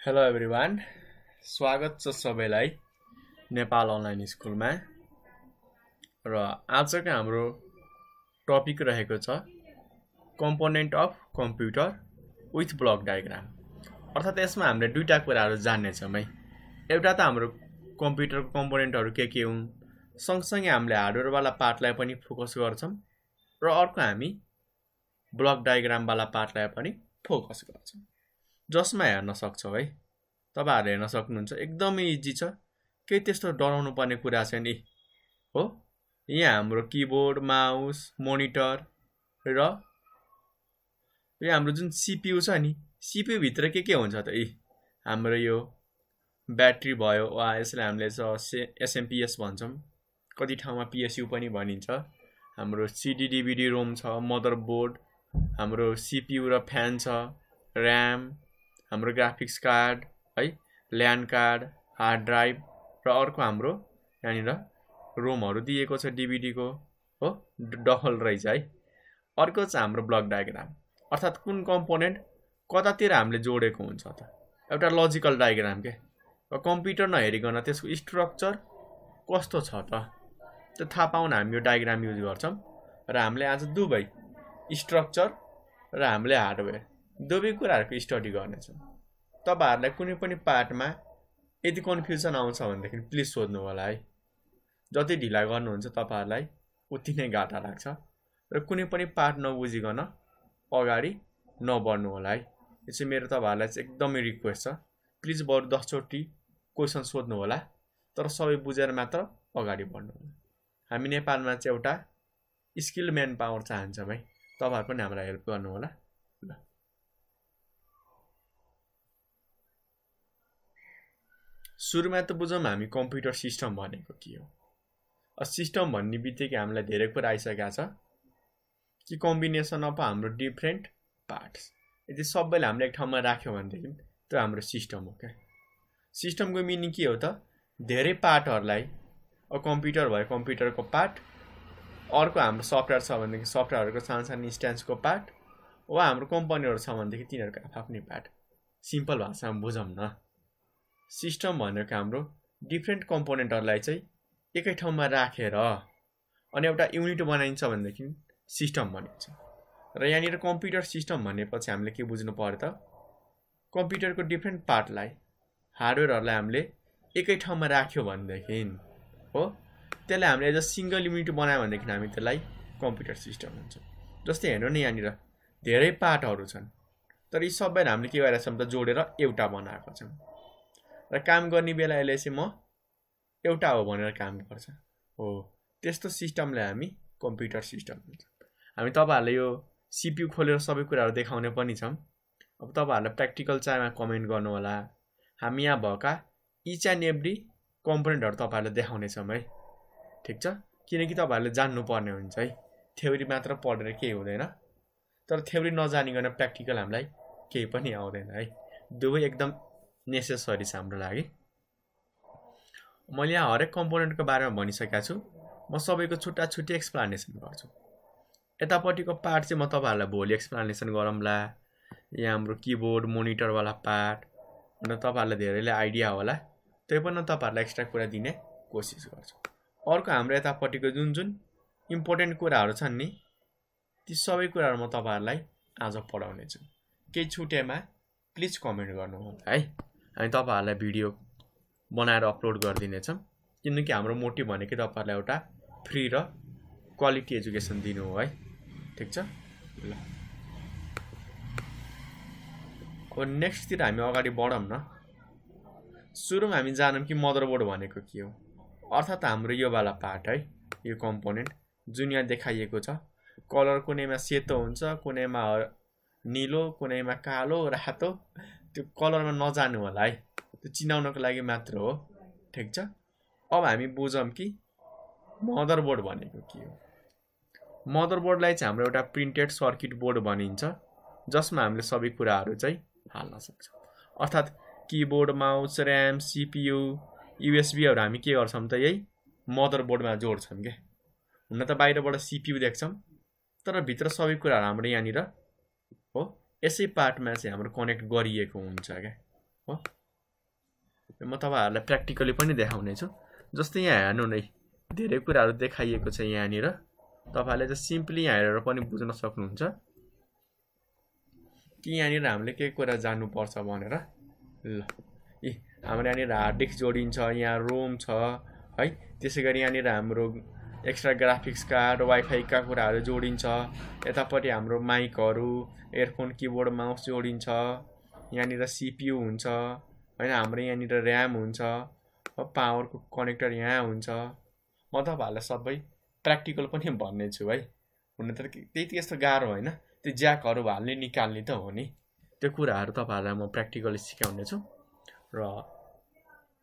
Hello everyone, स्वागत छ सबैलाई नेपाल अनलाइन स्कुलमा। र आजको हाम्रो टपिक रहेको छ component of computer with block diagram. अर्थात् यसमा हामीले दुईटा कुराहरू जान्नेछौँ है। एउटा त हाम्रो कम्प्युटरको कम्पोनेन्टहरू के हुन्, सँगसँगै हामीले हार्डवेयरवाला पार्टलाई पनि फोकस गर्छौँ र अर्को हामी ब्लक डायग्रामवाला पार्टलाई पनि फोकस गर्छौँ, जसमा हेर्न सक्छौँ है। तपाईहरुले हेर्न सक्नुहुन्छ, एकदमै इजी छ, केही त्यस्तो डराउनु पर्ने कुरा छैन हो। यहाँ हाम्रो किबोर्ड, माउस, मोनिटर र यो हाम्रो जुन सीपीयू छ नि, सीपीयू भित्र के हुन्छ त हाम्रो यो ब्याट्री भयो, वा यसलाई हामीले एसएमपीएस भन्छौँ, कति ठाउँमा पीएसयू पनि भनिन्छ। हाम्रो सीडी डीवीडी रोम छ, मदरबोर्ड, हाम्रो सीपीयू र फ्यान छ, र्याम, हाम्रो ग्राफिक्स कार्ड है, ल्यान्ड कार्ड, हार्ड ड्राइभ र अर्को हाम्रो यहाँनिर रोमहरू दिएको छ डीवीडी को हो, डबल रहेछ है। अर्को चाहिँ हाम्रो ब्लक डायग्राम, अर्थात् कुन कम्पोनेन्ट कतातिर हामीले जोडेको हुन्छ त, एउटा लजिकल डायग्राम के। कम्प्युटर नहेरिकन त्यसको स्ट्रक्चर कस्तो छ त त्यो थाहा पाउन हामी यो डायग्राम युज गर्छौँ। र हामीले आज दुवै स्ट्रक्चर र हामीले हार्डवेयर दुवै कुराहरूको स्टडी गर्नेछौँ। तपाईहरुलाई कुनै पनि पार्टमा यदि कन्फ्युजन आउँछ भनेदेखि प्लिज सोध्नु होला है। जति ढिला गर्नुहुन्छ तपाईहरुलाई उति नै गाटा लाग्छ र कुनै पनि पार्ट नबुझिकन अगाडि नबढ्नु होला है। यो चाहिँ मेरो तपाईहरुलाई चाहिँ एकदमै रिक्वेस्ट छ, प्लिज बरु 10 चोटि क्वेशन सोध्नु होला, तर सबै बुझेर मात्र अगाडि बढ्नु होला। हामी नेपालमा चाहिँ एउटा स्किल म्यान पावर चाहन्छौँ है, तपाईहरु पनि हामीलाई हेल्प गर्नु होला। सुरुमा त बुझौँ हामी कम्प्युटर सिस्टम भनेको के हो। सिस्टम भन्ने बित्तिकै हामीलाई धेरै कुरा आइसकेको छ कि कम्बिनेसन अफ हाम्रो डिफरेन्ट पार्ट्स। यदि सबैले हामीले एक ठाउँमा राख्यो भनेदेखि त्यो हाम्रो सिस्टम हो क्या। सिस्टमको मिनिङ के हो त, धेरै पार्टहरूलाई, कम्प्युटर भयो कम्प्युटरको पार्ट, अर्को हाम्रो सफ्टवेयर छ भनेदेखि सफ्टवेयरहरूको सानो इन्स्टेन्सको पार्ट, वा हाम्रो कम्पनीहरू छ भनेदेखि तिनीहरूको आफ्नै पार्ट। सिम्पल भाषामा बुझौँ न, सिस्टम भनेको हाम्रो डिफरेन्ट कम्पोनेन्टहरूलाई चाहिँ एकै ठाउँमा राखेर अनि एउटा युनिट बनाइन्छ भनेदेखि सिस्टम भनिन्छ। र यहाँनिर कम्प्युटर सिस्टम भनेपछि हामीले के बुझ्नु पर्यो त, कम्प्युटरको डिफरेन्ट पार्टलाई, हार्डवेयरहरूलाई हामीले एकै ठाउँमा राख्यो भनेदेखि हो, त्यसलाई हामीले एज अ सिंगल युनिट बनायो भनेदेखि हामी त्यसलाई कम्प्युटर सिस्टम भन्छौँ। जस्तै हेर्नु नि, यहाँनिर धेरै पार्टहरू छन्, तर यी सबैलाई हामीले के गरेका छौँ त, जोडेर एउटा बनाएको छौँ। र काम गर्ने बेला यसले चाहिँ म एउटा हो भनेर काम गर्छ हो, त्यस्तो सिस्टमलाई हामी कम्प्युटर सिस्टम भन्छ। हामी तपाईहरुले यो सीपीयू खोलेर सबै कुराहरू देखाउने पनि छौँ। अब तपाईहरुलाई प्र्याक्टिकल चाहिएमा कमेन्ट गर्नु होला। हामी यहाँ भएका इच एन्ड एभ्री कम्पोनेन्टहरू तपाईहरुलाई देखाउने छौँ है, ठिक छ। किनकि तपाईहरुले जान्नु पर्ने हुन्छ है, थ्योरी मात्र पढेर केही हुँदैन, तर थ्योरी नजानिकन प्र्याक्टिकल हामीलाई केही पनि आउँदैन है। दुवै एकदम नेसेसरी छ हाम्रो लागि। मैले यहाँ हरेक कम्पोनेन्टको बारेमा भनिसकेको छु, म सबैको छुट्टा छुट्टै एक्सप्लानेसन गर्छु। यतापट्टिको पार्ट चाहिँ म तपाईहरुलाई भोलि एक्सप्लानेसन गरौँला। यहाँ हाम्रो किबोर्ड, मोनिटरवाला पार्ट भनेर तपाईहरुलाई धेरैले आइडिया होला, त्यही पनि तपाईहरुलाई एक्स्ट्रा कुरा दिने कोसिस गर्छु। अर्को हाम्रो यतापट्टिको जुन जुन इम्पोर्टेन्ट कुराहरू छन् नि, ती सबै कुराहरू म तपाईहरुलाई आज पढाउने छु। केही छुटेमा प्लिज कमेन्ट गर्नु होला है। हामी तपाईहरुलाई भिडियो बनाएर अपलोड गरिदिनेछौँ, किनकि हाम्रो मोटिभ भनेको तपाईहरुलाई एउटा फ्री र क्वालिटी एजुकेसन दिनु हो है, ठिक छ ल। अब नेक्स्टतिर हामी अगाडि बढौँ न। सुरुमा हामी जानौँ कि मदरबोर्ड भनेको के हो। अर्थात् हाम्रो यो वाला पार्ट है, यो कम्पोनेन्ट जुन यहाँ देखाइएको छ, कलर कुनैमा सेतो हुन्छ, कुनैमा नीलो, कुनैमा कालो, रातो, त्यो कलरमा नजानु होला है, त्यो चिनाउनको लागि मात्र हो, ठिक छ। अब हामी बुझौँ कि मदरबोर्ड भनेको के हो। मदरबोर्डलाई चाहिँ हाम्रो एउटा प्रिन्टेड सर्किट बोर्ड भनिन्छ, जसमा हामीले सबै कुराहरू चाहिँ हाल्न सक्छौँ। अर्थात् किबोर्ड, माउस, र्याम, सीपीयू, यूएसबीहरू हामी के गर्छौँ त, यही मदरबोर्डमा जोड्छौँ के। हुन त बाहिरबाट सीपीयू देख्छौँ, तर भित्र सबै कुराहरू हाम्रो यहाँनिर हो, यसै पार्टमा चाहिँ हाम्रो कनेक्ट गरिएको हुन्छ क्या। हो। म तपाईहरुलाई प्र्याक्टिकली पनि देखाउने छु। जस्तै यहाँ हेर्नु नै धेरै कुराहरु देखाइएको छ यहाँनिर। तपाईहरुले चाहिँ सिम्पली यहाँ हेरेर पनि बुझ्न सक्नुहुन्छ कि यहाँनिर हामीले के कुरा जान्नु पर्छ भनेर। ल हाम्रो यहाँनिर हार्ड डिस्क जोडिन्छ, यहाँ रोम छ है। त्यसैगरी यहाँनिर हाम्रो एक्स्ट्रा ग्राफिक्स कार्ड, वाइफाई का कुराहरु जोडिन्छ। यतापट्टि हाम्रो माइकहरु, एयरफोन, किबोर्ड, माउस जोडिन्छ। यहाँनिर सीपीयू हुन्छ हैन, हाम्रो यहाँनिर र्याम हुन्छ, पावरको कनेक्टर यहाँ हुन्छ। म तपाईहरुलाई सबै प्र्याक्टिकल पनि भन्ने छु है। हुन त त्यति यस्तो गाह्रो हैन, त्यो ज्याकहरु हाल्ने निकाल्ने त हो नि। त्यो कुराहरु तपाईहरुलाई म प्र्याक्टिकली सिकाउने छु। र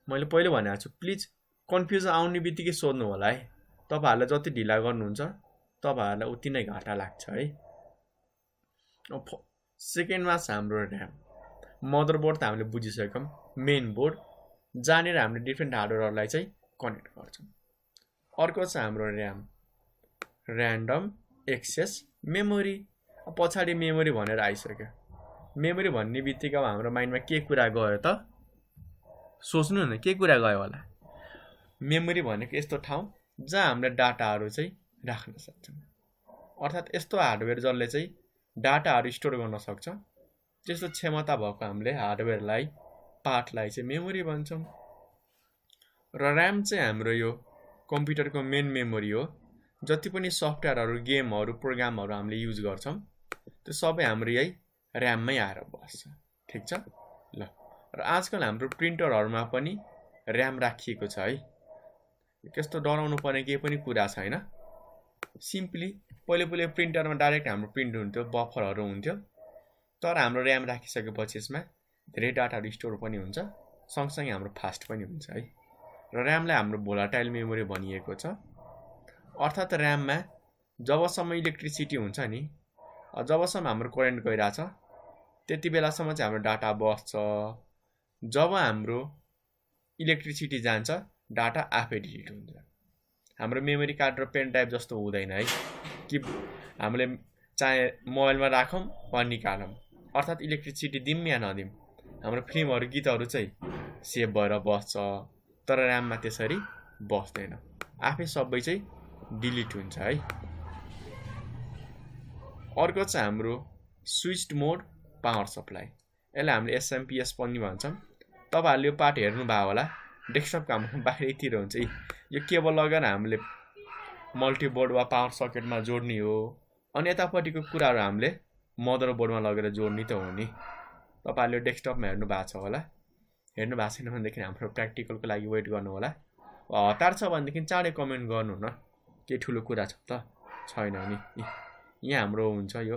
मैले पहिले भनेको छु, प्लिज कन्फ्युजन आउने बित्तिकै सोध्नु होला है। तपाईहरुले जति ढिला गर्नुहुन्छ तपाईहरुलाई उति नै घाटा लाग्छ है। सेकेन्डमा छ हाम्रो र्याम। मदरबोर्ड त हामीले बुझिसक्यौं, मेन बोर्ड जहाँनिर हामीले डिफ्रेन्ट हार्डवेयरहरुलाई चाहिँ कनेक्ट गर्छौं। अर्को छ हाम्रो र्याम, र्यान्डम एक्सेस मेमोरी। पछाडी मेमोरी भनेर आइसक्यो। मेमोरी भन्ने बित्तिकै हाम्रो माइन्डमा के कुरा गयो त? सोच्नु न, के कुरा गयो होला? मेमोरी भनेको यस्तो ठाउँ जहाँ हामीले डाटाहरु चाहिँ राख्न सक्छौं। अर्थात यस्तो हार्डवेयर जसले चाहिँ डाटाहरु स्टोर गर्न सक्छ, त्यस्तो क्षमता भएको हामीले हार्डवेयरलाई, पार्टलाई चाहिँ मेमोरी भन्छौं। र र्याम चाहिँ हाम्रो यो कम्प्युटरको मेन मेमोरी हो। जति पनि सफ्टवेयरहरु, गेमहरु, प्रोग्रामहरु हामीले युज गर्छौं, त्यो सबै हाम्रो यही र्याममै आएर बस्छ। ठीक छ? ल, र आजकल हाम्रो प्रिन्टरहरुमा पनि र्याम राखिएको छ है। त्यस्तो डराउनु पर्ने केही पनि कुरा छैन। सिम्पली पहिले प्रिन्टरमा डाइरेक्ट हाम्रो प्रिन्ट हुन्थ्यो, बफरहरु हुन्थ्यो। तर हाम्रो र्याम राखिसकेपछि यसमा धेरै डाटाहरु स्टोर पनि हुन्छ, सँगसँगै हाम्रो फास्ट पनि हुन्छ है। र र्यामलाई हाम्रो भोलाटाइल मेमोरी भनिएको छ। अर्थात र्याममा जबसम्म इलेक्ट्रिसिटी हुन्छ नि, जबसम्म हाम्रो करेन्ट गइराछ, त्यति बेलासम्म चाहिँ हाम्रो डाटा बस्छ। जब हाम्रो इलेक्ट्रिसिटी जान्छ, डाटा आफै डिलिट हुन्छ। हाम्रो मेमोरी कार्ड र पेन ड्राइभ जस्तो हुँदैन है कि हामीले चाहे मोबाइलमा राखौं वा निकालौं। अर्थात इलेक्ट्रिसिटी दिम या नदिम हाम्रो फिल्महरु, गीतहरु चाहिँ सेभ भएर बस्छ। तर र्याममा त्यसरी बस्दैन, आफै सबै चाहिँ डिलिट हुन्छ है। अर्को चाहिँ हाम्रो स्विच्ड मोड पावर सप्लाई। यसलाई हामीले एसएमपीएस पनि भन्छौं। तपाईहरुले यो पार्ट हेर्नु भयो होला, डेस्कटपको हाम्रो बाहिरतिर हुन्छ। यो केबल लगेर हामीले मल्टिबोर्ड वा पावर सकेटमा जोड्ने हो। अनि यतापट्टिको कुराहरु हामीले मदरबोर्डमा लगेर जोड्ने त हो नि। तपाईहरुले डेस्कटपमा हेर्नु भएको छ होला। हेर्नु भएको छैन भनेदेखि हाम्रो प्र्याक्टिकलको लागि वेट गर्नु होला। हतार छ भनेदेखि चाँडै कमेन्ट गर्नु न, के ठुलो कुरा छ त? छैन नि। यहाँ हाम्रो हुन्छ यो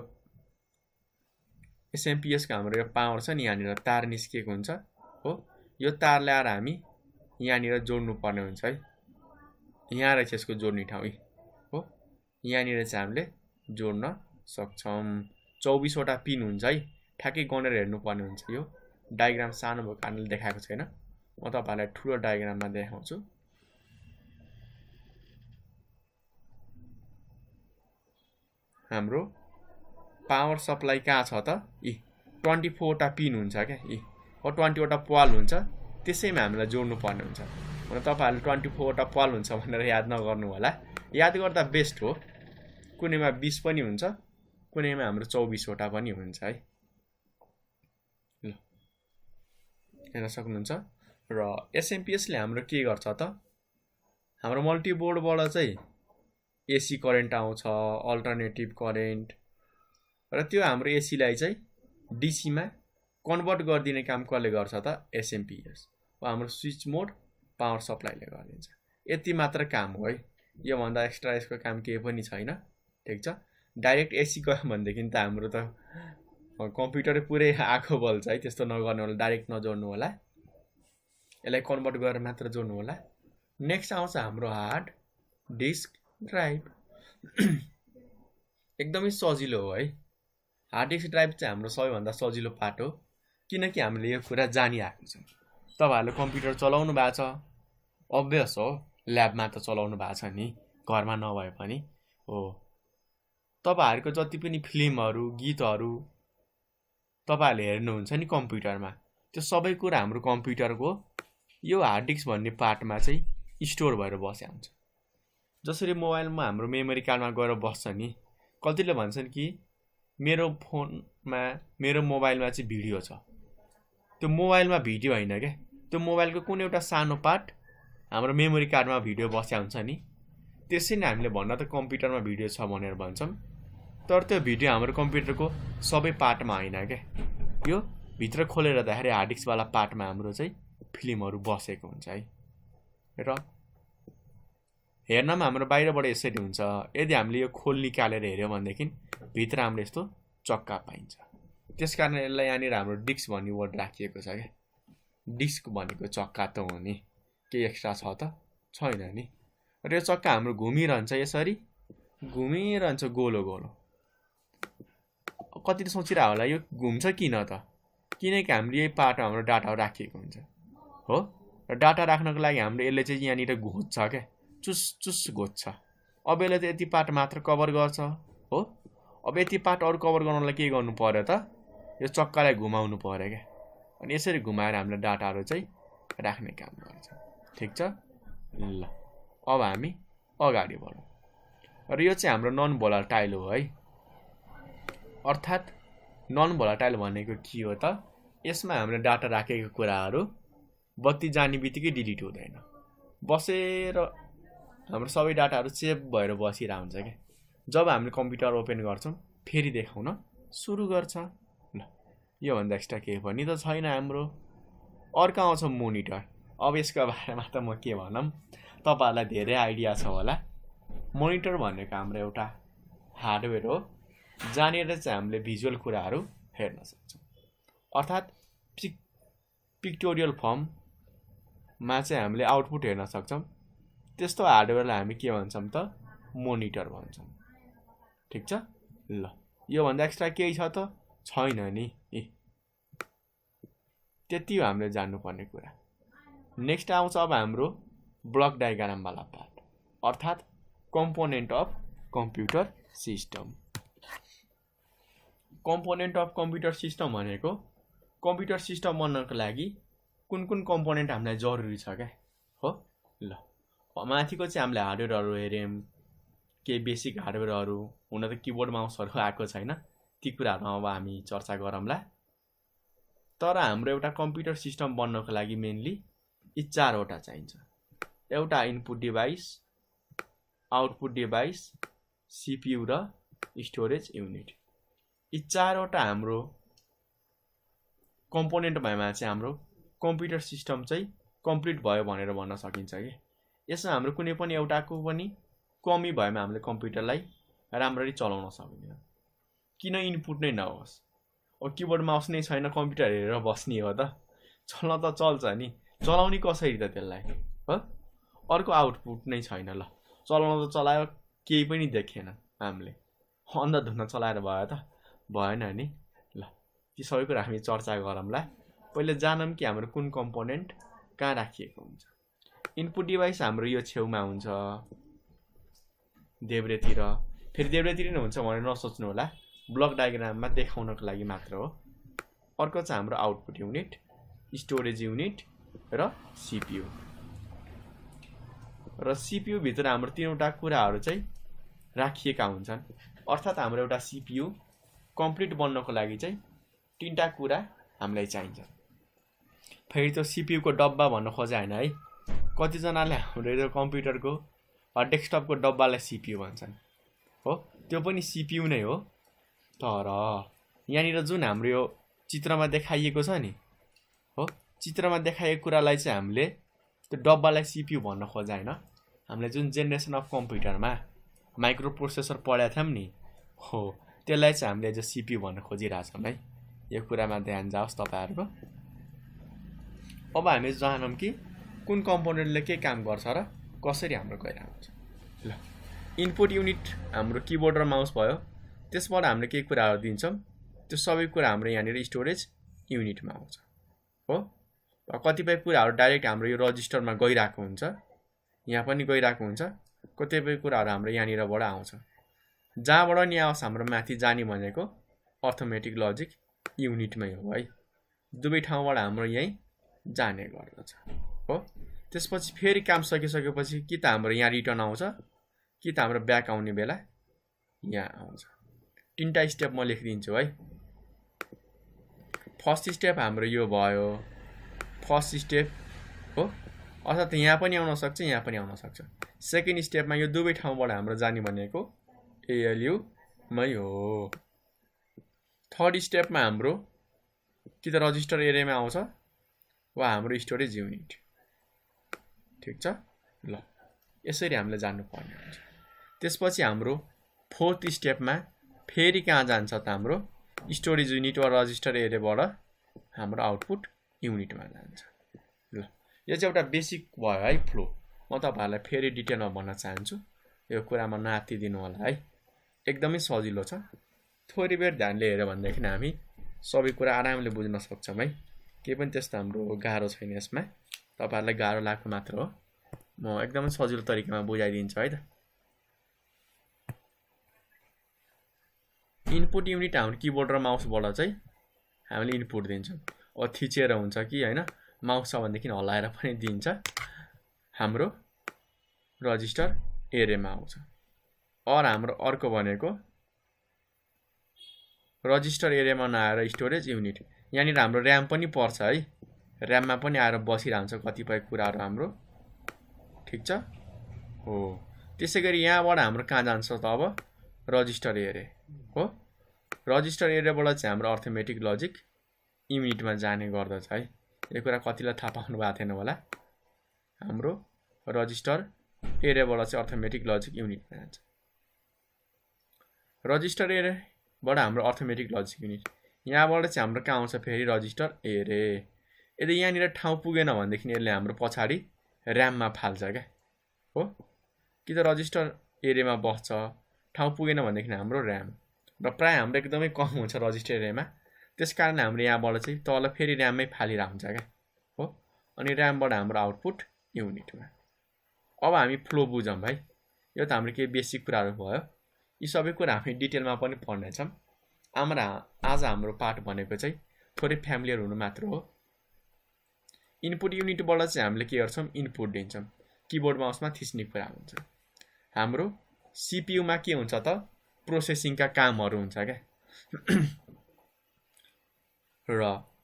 एसएमपीएस को हाम्रो यो पावर छ नि, यहाँनिर तार निस्किएको हुन्छ हो। यो तार ल्याएर हामी यहाँनिर जोड्नु पर्ने हुन्छ है। यहाँ रहेछ यसको जोड्ने ठाउँ हो। यहाँनिर चाहिँ हामीले जोड्न सक्छौं। 24 वटा पिन हुन्छ है। ठ्याक्कै गनेर हेर्नु पर्ने हुन्छ। यो डायग्राम सानो भएको कारणले देखाएको छैन, म तपाईहरुलाई ठुलो डायग्राममा देखाउँछु। हाम्रो पावर सप्लाई कहाँ छ त? 24 वटा पिन हुन्छ क्या। 20 वटा प्वाल हुन्छ, त्यसैमा हामीलाई जोड्नु पर्ने हुन्छ। भने तपाईहरुले 24 वटा प्वाल हुन्छ भनेर याद नगर्नु होला। याद गर्दा बेस्ट हो। कुनैमा 20 पनि हुन्छ, कुनैमा हाम्रो 24 वटा पनि हुन्छ है। ल, हेर्न सक्नुहुन्छ। र एसएमपीएस ले हाम्रो के गर्छ त? हाम्रो मल्टिबोर्डबाट चाहिँ एसी करेन्ट आउँछ, अल्टरनेटिभ करेन्ट, र त्यो हाम्रो एसी लाई चाहिँ डीसी मा कन्भर्ट गरिदिने काम कसले गर्छ त? एसएमपीएस वा हाम्रो स्विच मोड पावर सप्लाईले गरिदिन्छ। यति मात्र काम हो है। यो भन्दा एक्स्ट्रा यसको काम केही पनि छैन। ठीक छ? डाइरेक्ट एसी गयो भनेदेखि त हाम्रो त कम्प्युटर पुरै आँखो बल्छ है। त्यस्तो नगर्नु होला, डाइरेक्ट नजोड्नु होला। यसलाई कन्भर्ट गरेर मात्र जोड्नु होला। नेक्स्ट आउँछ हाम्रो हार्ड डिस्क ड्राइभ। एकदमै सजिलो हो है। हार्ड डिस्क ड्राइभ चाहिँ हाम्रो सबैभन्दा सजिलो पार्ट हो, किनकि हामीले यो कुरा जानिआएको छ। तपाईहरुले कम्प्युटर चलाउनु भएको छ, अभियस हो। ल्याबमा त चलाउनु भएको छ नि, घरमा नभए पनि हो। तपाईहरुको जति पनि फिल्महरु, गीतहरु तपाईहरुले हेर्नुहुन्छ नि कम्प्युटरमा, त्यो सबै कुरा हाम्रो कम्प्युटरको यो हार्ड डिस्क भन्ने पार्टमा चाहिँ स्टोर भएर बसेको हुन्छ। जसरी मोबाइलमा हाम्रो मेमोरी कार्डमा गएर बस्छ नि, कतिले भन्छन् कि मेरो फोनमा मेरो मोबाइलमा चाहिँ भिडियो छ। त्यो मोबाइलमा भिडियो होइन क्या, त्यो मोबाइलको कुनै एउटा सानो पार्ट हाम्रो मेमोरी कार्डमा भिडियो बस्या हुन्छ नि। त्यसै नै हामीले भन्न त कम्प्युटरमा भिडियो छ भनेर भन्छौँ, तर त्यो भिडियो हाम्रो कम्प्युटरको सबै पार्टमा होइन क्या। यो भित्र खोलेर हेर्दाखेरि हार्ड डिस्कवाला पार्टमा हाम्रो चाहिँ फिल्महरू बसेको हुन्छ है। र हेर्नमा हाम्रो बाहिरबाट यसरी हुन्छ। यदि हामीले यो खोल निकालेर हेऱ्यौँ भनेदेखि भित्र हाम्रो यस्तो चक्का पाइन्छ। त्यस कारण यसलाई यहाँनिर हाम्रो डिस्क भन्ने वर्ड राखिएको छ क्या। डिस्क भनेको चक्का त हो नि, केही एक्स्ट्रा छ त छैन नि। र यो चक्का हाम्रो घुमिरहन्छ, यसरी घुमिरहन्छ गोलो गोलो। कतिले सोचिरह होला यो घुम्छ किन त, किनकि हामीले यही पार्टमा हाम्रो डाटा राखिएको हुन्छ हो। र डाटा राख्नको लागि हाम्रो यसले चाहिँ यहाँनिर घोज्छ क्या, चुस चुस घोज्छ। अब यसले त यति पार्ट मात्र कभर गर्छ हो। अब यति पार्ट अरू कभर गर्नलाई के गर्नु पर्यो त, यो चक्कालाई घुमाउनु पर्यो क्या। अनि यसरी घुमाएर हामीले डाटाहरू चाहिँ राख्ने काम गर्छ। ठिक छ ल, अब हामी अगाडि बढौँ। र यो चाहिँ हाम्रो नन भोलाटाइल हो है। अर्थात् नन भोलाटाइल भनेको के हो त, यसमा हामीले डाटा राखेको कुराहरू बत्ती जाने बित्तिकै डिलिट हुँदैन, बसेर हाम्रो सबै डाटाहरू सेभ भएर बसिरहेको हुन्छ क्या। जब हामीले कम्प्युटर ओपन गर्छौँ फेरि देखाउन सुरु गर्छ। ल, योभन्दा एक्स्ट्रा केही पनि त छैन हाम्रो। अर्को आउँछ मोनिटर। अब यसको बारेमा त म के भनौँ, तपाईँहरूलाई धेरै आइडिया छ होला। मोनिटर भनेको हाम्रो एउटा हार्डवेयर हो, जहाँनिर चाहिँ हामीले भिजुअल कुराहरू हेर्न सक्छौँ। अर्थात् पिक्टोरियल फर्ममा चाहिँ हामीले आउटपुट हेर्न सक्छौँ। त्यस्तो हार्डवेयरलाई हामी के भन्छौँ त, मोनिटर भन्छौँ। ठिक छ ल, योभन्दा एक्स्ट्रा केही छ त छैन नि। त्यति हो हामीले जान्नुपर्ने कुरा। नेक्स्ट आउँछ अब हाम्रो ब्लक डायग्रामवाला पार्ट, अर्थात् component of computer system. Component of computer system भनेको कम्प्युटर सिस्टम बन्नको लागि कुन कुन कम्पोनेन्ट हामीलाई जरुरी छ क्या हो। ल, माथिको चाहिँ हामीले हार्डवेयरहरू हेऱ्यौँ, केही बेसिक हार्डवेयरहरू। हुन त किबोर्ड माउसहरू आएको छैन, ती कुराहरूमा अब हामी चर्चा गरौँला। तर हाम्रो एउटा कम्प्युटर सिस्टम बन्नको लागि मेनली यी चारवटा चाहिन्छ। एउटा input device, output device, CPU र स्टोरेज युनिट। यी चारवटा हाम्रो कम्पोनेन्ट भएमा चाहिँ हाम्रो कम्प्युटर सिस्टम चाहिँ कम्प्लिट भयो भनेर भन्न सकिन्छ कि। यसमा हाम्रो कुनै पनि एउटाको पनि कमी भएमा हामीले कम्प्युटरलाई राम्ररी चलाउन सक्दैन। किन इनपुट नै नहोस्, अब किबोर्ड माउस नै छैन, कम्प्युटर हेरेर बस्ने हो त, चल्न त चल्छ नि, चलाउने कसरी त त्यसलाई हो। अर्को आउटपुट नै छैन, ल चलाउन त चलायो, केही पनि देखेन हामीले, अन्धाधुन्ध चलाएर भयो त भएन नि। ल, ती सबै कुरा हामी चर्चा गरौँला। पहिले जानौँ कि हाम्रो कुन कम्पोनेन्ट कहाँ राखिएको हुन्छ। इनपुट डिभाइस हाम्रो यो छेउमा हुन्छ देब्रेतिर, फेरि देब्रेतिर नै हुन्छ भनेर नसोच्नु होला, ब्लक डायग्राममा देखाउनको लागि मात्र हो। अर्को चाहिँ हाम्रो आउटपुट युनिट, स्टोरेज युनिट र सिपियु। र सिपियु भित्र हाम्रो तीनवटा कुराहरू चाहिँ राखिएका हुन्छन्। अर्थात् हाम्रो एउटा सिपियु कम्प्लिट बन्नको लागि चाहिँ तीनटा कुरा हामीलाई चाहिन्छ। फेरि त्यो सिपियुको डब्बा भन्न खोजे होइन है, कतिजनाले हाम्रो यो कम्प्युटरको डेस्कटपको डब्बालाई सिपियु भन्छन् हो, त्यो पनि सिपियु नै हो। तर यहाँनिर जुन हाम्रो यो चित्रमा देखाइएको छ नि हो, चित्रमा देखाइएको कुरालाई चाहिँ हामीले त्यो डब्बालाई सिपियु भन्न खोजे होइन। हामीले जुन जेनेरेसन अफ कम्प्युटरमा माइक्रो प्रोसेसर पढाएको थियौँ नि हो, त्यसलाई चाहिँ हामीले जो सिपियु भन्न खोजिरहेछौँ है। यो कुरामा ध्यान जाओस् तपाईँहरूको। अब हामी जानौँ कि कुन कम्पोनेन्टले के काम गर्छ र कसरी हाम्रो गइरहेको हुन्छ। ल, इनपुट युनिट हाम्रो किबोर्ड र माउस भयो, त्यसबाट हामीले केही कुराहरू दिन्छौँ, त्यो सबै कुरा हाम्रो यहाँनिर स्टोरेज युनिटमा आउँछ हो। कतिपय कुराहरू डाइरेक्ट हाम्रो यो रजिस्टरमा गइरहेको हुन्छ, यहाँ पनि गइरहेको हुन्छ, कतिपय कुराहरू हाम्रो यहाँनिरबाट आउँछ। जहाँबाट नि आओस् हाम्रो माथि जाने भनेको अर्थमेटिक लजिक युनिटमै हो है। दुवै ठाउँबाट हाम्रो यही जाने गर्दछ हो। त्यसपछि फेरि काम सकिसकेपछि कि त हाम्रो यहाँ रिटर्न आउँछ कि त हाम्रो ब्याक आउने बेला यहाँ आउँछ। तीनटा स्टेप म लेखिदिन्छु है। फर्स्ट स्टेप हाम्रो यो भयो फर्स्ट स्टेप हो, अर्थात् यहाँ पनि आउन सक्छ यहाँ पनि आउन सक्छ। सेकेन्ड स्टेपमा यो दुवै ठाउँबाट हाम्रो जाने भनेको ALU मै हो। थर्ड स्टेपमा हाम्रो कि त रजिस्टर एरेमा आउँछ वा हाम्रो स्टोरेज युनिट। ठिक छ ल, यसरी हामीले जानुपर्ने हुन्छ। त्यसपछि हाम्रो फोर्थ स्टेपमा फेरि कहाँ जान्छ त हाम्रो स्टोरेज युनिट वा रजिस्टर एरेबाट हाम्रो आउटपुट युनिटमा जान्छ। ल यो चाहिँ एउटा बेसिक भयो है फ्लो। म तपाईहरुलाई फेरि डिटेलमा भन्न चाहन्छु, यो कुरामा नातिदिनु होला है। एकदमै सजिलो छ, थोरै बेर ध्यानले हेर्यो भनेदेखि हामी सबै कुरा आरामले बुझ्न सक्छौं है। केही पनि त्यस्तो हाम्रो गाह्रो छैन यसमा, तपाईहरुलाई गाह्रो लाग्नु मात्र हो। म एकदमै सजिलो तरिकामा बुझाइदिन्छु है त। इनपुट युनिट हाम्रो किबोर्ड र माउसबाट चाहिँ हामीले इनपुट दिन्छौं। अब थिचेर हुन्छ कि हैन, माउस छ भनेदेखि हल्लाएर पनि दिन्छ। हाम्रो रजिस्टर एरेमा आउँछ। और हाम्रो अर्को भनेको रजिस्टर एरेमा नआएर स्टोरेज युनिट, यहाँनिर हाम्रो र्याम पनि पर्छ है। र्याममा पनि आएर बसिरहन्छ कतिपय कुराहरु हाम्रो। ठीक छ हो। त्यसैगरी यहाँबाट हाम्रो कहाँ जान्छ त अब रजिस्टर एरे हो। रजिस्टर एरेबाट चाहिँ हाम्रो अर्थमेटिक लजिक युनिटमा जाने गर्दछ है। यो कुरा कतिलाई थाहा पाउनु भएको थिएन होला। हाम्रो रजिस्टर एरेबाट चाहिँ अर्थमेटिक लजिक युनिटमा जान्छ। रजिस्टर एरेबाट हाम्रो अर्थमेटिक लजिक युनिट, यहाँबाट चाहिँ हाम्रो कहाँ आउँछ फेरि रजिस्टर एरे। यदि यहाँनिर ठाउँ पुगेन भनेदेखि यसले हाम्रो पछाडि र्याममा फाल्छ क्या हो। कि त रजिस्टर एरेमा बस्छ, ठाउँ पुगेन भनेदेखि हाम्रो र्याम, र प्राय हाम्रो एकदमै कम हुन्छ रजिस्टर एरेमा। त्यसकारण हाम्रो यहाँबाट चाहिँ तल फेरि र्याममै फालिरा हुन्छ क्या हो। अनि र्यामबाट हाम्रो आउटपुट युनिटमा। अब हामी फ्लो बुझौँ भाइ। यो त हाम्रो केही बेसिक कुराहरु भयो। यी सबै कुरा हामी डिटेलमा पनि पढ्नेछौँ। आज हाम्रो पाठ भनेको चाहिँ थोरै फ्यामिलियर हुनु मात्र हो। इनपुट युनिटबाट चाहिँ हामीले के गर्छौँ, इनपुट दिन्छौँ। किबोर्ड माउसमा थिच्ने कुरा हुन्छ। हाम्रो CPU मा के हुन्छ त प्रोसेसिङका कामहरु हुन्छ क्या। र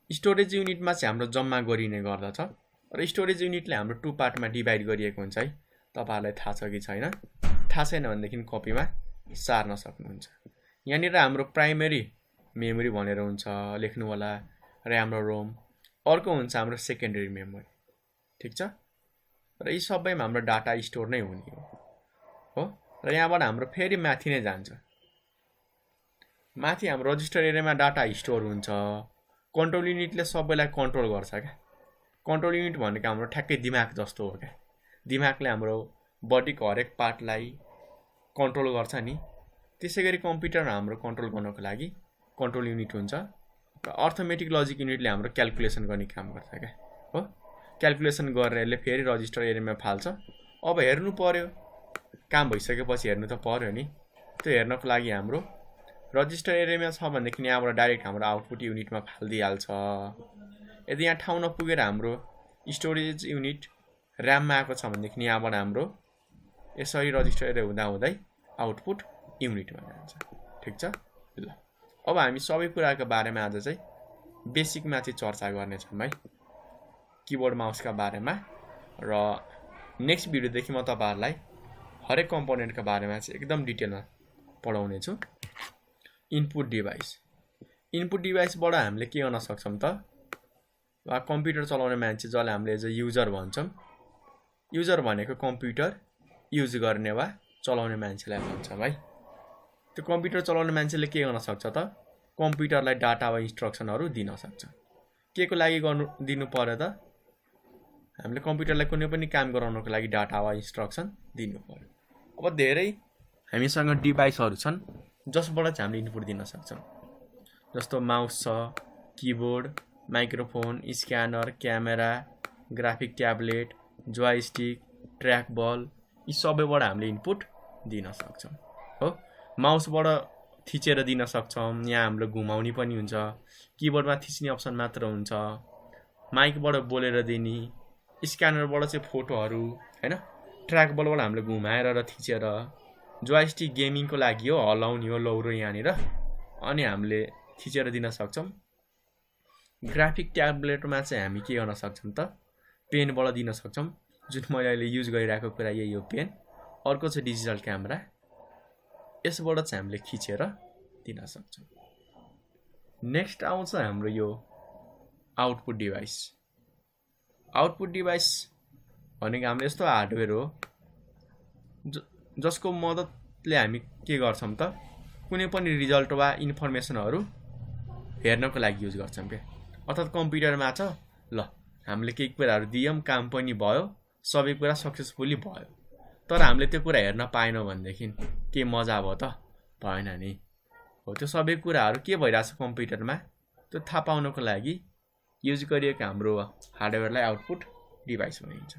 स्टोरेज युनिटमा चाहिँ हाम्रो जम्मा गरिने गर्दछ। र स्टोरेज युनिटले हाम्रो टु पार्टमा डिभाइड गरिएको हुन्छ है। तपाईहरुलाई थाहा छ कि छैन? थाहा छैन भनेदेखि कपीमा सार्न सक्नुहुन्छ। यहाँनिर हाम्रो प्राइमेरी मेमोरी भनेर हुन्छ, लेख्नु होला र्याम र रोम। अर्को हुन्छ हाम्रो सेकेन्डरी मेमोरी। ठीक छ। र यी सबैमा हाम्रो डाटा स्टोर नै हुने हो। र यहाँबाट हाम्रो फेरि माथि नै जान्छ। माथि हाम्रो रजिस्टर एरियामा डाटा स्टोर हुन्छ। कन्ट्रोल युनिटले सबैलाई कन्ट्रोल गर्छ क्या। कन्ट्रोल युनिट भनेको हाम्रो ठ्याक्कै दिमाग जस्तो हो क्या। दिमागले हाम्रो बडीको हरेक पार्टलाई कन्ट्रोल गर्छ नि। त्यसैगरी कम्प्युटरमा हाम्रो कन्ट्रोल गर्नको लागि कन्ट्रोल युनिट हुन्छ। र अर्थमेटिक लजिक युनिटले हाम्रो क्याल्कुलेसन गर्ने काम गर्छ क्या हो। क्याल्कुलेसन गरेर यसले फेरि रजिस्टर एरियामा फाल्छ। अब हेर्नु पर्यो, काम भइसकेपछि हेर्नु त पर्यो नि। त्यो हेर्नको लागि हाम्रो रजिस्टर एरियामा छ भनेदेखि यहाँबाट डाइरेक्ट हाम्रो आउटपुट युनिटमा फाल्दिहाल्छ। यदि यहाँ ठाउँ नपुगेर हाम्रो स्टोरेज युनिट र्याममा आएको छ भनेदेखि यहाँबाट हाम्रो यसरी रजिस्टर एरिया हुँदा हुँदै आउटपुट युनिटमा जान्छ। ठीक छ ल। अब हामी सबै कुराको बारेमा आज चाहिँ बेसिकमा चाहिँ चर्चा गर्नेछौँ है, किबोर्ड माउसका बारेमा। र नेक्स्ट भिडियोदेखि म तपाईहरुलाई हरेक कम्पोनेन्टका बारेमा चाहिँ एकदम डिटेलमा पढाउने छु। इनपुट डिभाइस, इनपुट डिभाइसबाट हामीले के गर्न सक्छौं त, वा कम्प्युटर चलाउने मान्छे जसलाई हामीले एज अ युजर भन्छौं। युजर भनेको कम्प्युटर युज गर्ने वा चलाउने मान्छेलाई भन्छौं है। त्यो कम्प्युटर चलाउने मान्छेले के गर्न सक्छ त, कम्प्युटरलाई डाटा वा इन्स्ट्रक्सनहरु दिन सक्छ। के को लागि दिनु पर्यो त, हामीले कम्प्युटरलाई कुनै पनि काम गराउनको लागि डाटा वा इन्स्ट्रक्सन दिनु पर्यो। अब धेरै हामीसँग डिभाइसहरु छन् जसबाट चाहिँ हामीले इनपुट दिन सक्छौं। जस्तो माउस छ, keyboard, microphone, scanner, camera, graphic tablet, joystick, trackball, यी सबैबाट हामीले इनपुट दिन सक्छौं हो। माउसबाट थिचेर दिन सक्छौँ। यहाँ हाम्रो घुमाउने पनि हुन्छ, किबोर्डमा थिच्ने अप्सन मात्र हुन्छ, माइकबाट बोलेर दिने, स्क्यानरबाट चाहिँ फोटोहरू हैन, ट्र्याकबलबाट हामीले घुमाएर र थिचेर, जोयस्टिक गेमिङको लागि हो, हलाउने हो लौरो यहाँनिर, अनि हामीले थिचेर दिन सक्छौँ। ग्राफिक ट्याब्लेटमा चाहिँ हामी के गर्न सक्छौँ त, पेनबाट दिन सक्छौँ, जुन मैले अहिले युज गरिरहेको कुरा यही हो, पेन। अर्को चाहिँ डिजिटल क्यामेरा, यसबाट चाहिँ हामीले खिचेर दिन सक्छौँ। नेक्स्ट आउँछ हाम्रो यो आउटपुट डिभाइस। आउटपुट डिभाइस भनेको हाम्रो यस्तो हार्डवेयर हो जसको मद्दतले हामी के गर्छौँ त, कुनै पनि रिजल्ट वा इन्फर्मेसनहरू हेर्नको लागि युज गर्छौँ के। अर्थात् कम्प्युटरमा छ, ल हामीले केही कुराहरू दियौँ, काम पनि भयो, सबै कुरा सक्सेसफुली भयो, तर हामीले त्यो कुरा हेर्न पाएनौँ भनेदेखि के मजा भयो त, भएन नि। हो, त्यो सबै कुराहरू के भइरहेछ कम्प्युटरमा, त्यो थाहा पाउनको लागि युज गरिएको हाम्रो हार्डवेयरलाई आउटपुट डिभाइस भनिन्छ।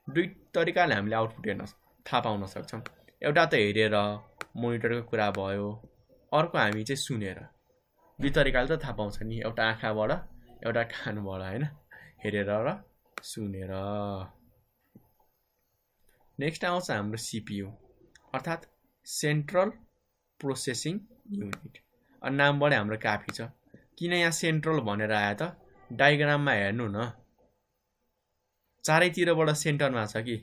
दुई तरिकाले हामीले आउटपुट हेर्न थाहा पाउन सक्छौँ। एउटा त हेरेर मोनिटरको कुरा भयो, अर्को हामी चाहिँ सुनेर। दुई तरिकाले त थाहा पाउँछ नि, एउटा आँखाबाट, एउटा कानबाट हैन, हेरेर र सुनेर। नेक्स्ट आउँछ हाम्रो सिपियु अर्थात् सेन्ट्रल प्रोसेसिङ युनिट। नामबाट हाम्रो काफी छ। किन यहाँ सेन्ट्रल भनेर आयो त, डायग्राममा हेर्नु न, चारैतिरबाट सेन्टरमा छ कि।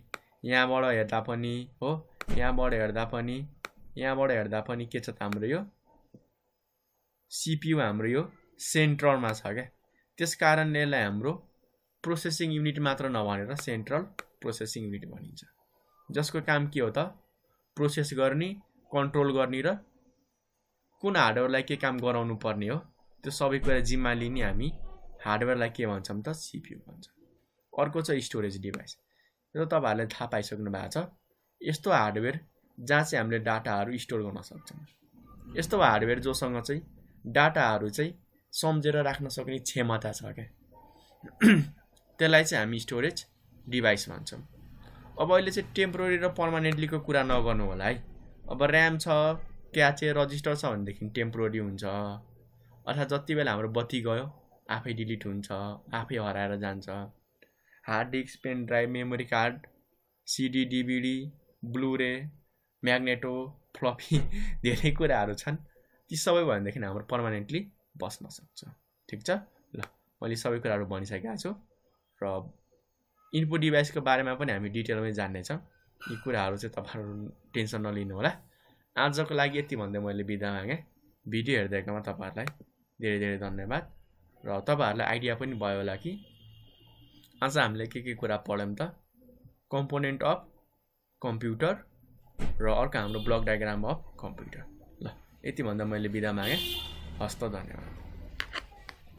यहाँबाट हेर्दा पनि हो, यहाँबाट हेर्दा पनि, यहाँबाट हेर्दा पनि के छ त हाम्रो यो सिपियु, हाम्रो यो सेन्ट्रलमा छ क्या। त्यस कारणले यसलाई हाम्रो प्रोसेसिङ युनिट मात्र नभनेर सेन्ट्रल प्रोसेसिङ युनिट भनिन्छ, जसको काम के हो त, प्रोसेस गर्ने, कन्ट्रोल गर्ने र कुन हार्डवेयरलाई के काम गराउनु पर्ने हो त्यो सबै कुरा जिम्मा लिने हामी हार्डवेयरलाई के भन्छौँ त, सिपियु भन्छ। अर्को छ स्टोरेज डिभाइस। यो तपाईहरुले थाहा पाइसक्नु भएको छ, यस्तो हार्डवेयर जहाँ चाहिँ हामीले डाटाहरू स्टोर गर्न सक्छौँ। यस्तो हार्डवेयर जोसँग चाहिँ डाटाहरू चाहिँ सम्झेर राख्न सक्ने क्षमता छ क्या, त्यसलाई चाहिँ हामी स्टोरेज डिभाइस भन्छौँ। अब अहिले चाहिँ टेम्पोररी र पर्मानेन्टलीको कुरा नगर्नु होला है। अब ऱ्याम छ, क्याचे, रजिस्टर छ भनेदेखि टेम्पोररी हुन्छ, अर्थात् जति बेला हाम्रो बत्ती गयो आफै डिलिट हुन्छ, आफै हराएर जान्छ। Hard disk, pen drive, memory card, CD, DVD, bluray, magneto, floppy, धेरै कुराहरू छन्। ती सबै भनेदेखि हाम्रो पर्मानेन्टली बस्न सक्छ। ठिक छ, ल मैले सबै कुराहरू भनिसकेको छु र इनपुट डिभाइसको बारेमा पनि हामी डिटेलमै जान्नेछौँ। यी कुराहरू चाहिँ तपाईँहरू टेन्सन नलिनु होला। आजको लागि यति भन्दै मैले बिदा मागेँ। भिडियो हेर्दैकोमा तपाईँहरूलाई धेरै धेरै धन्यवाद। र तपाईँहरूलाई आइडिया पनि भयो होला कि आज हामीले के कुरा पढ्यौँ त, कम्पोनेन्ट अफ कम्प्युटर र अर्को हाम्रो ब्लक डायग्राम अफ कम्प्युटर। ल यति भन्दा मैले बिदा मागेँ। हस्त, धन्यवाद।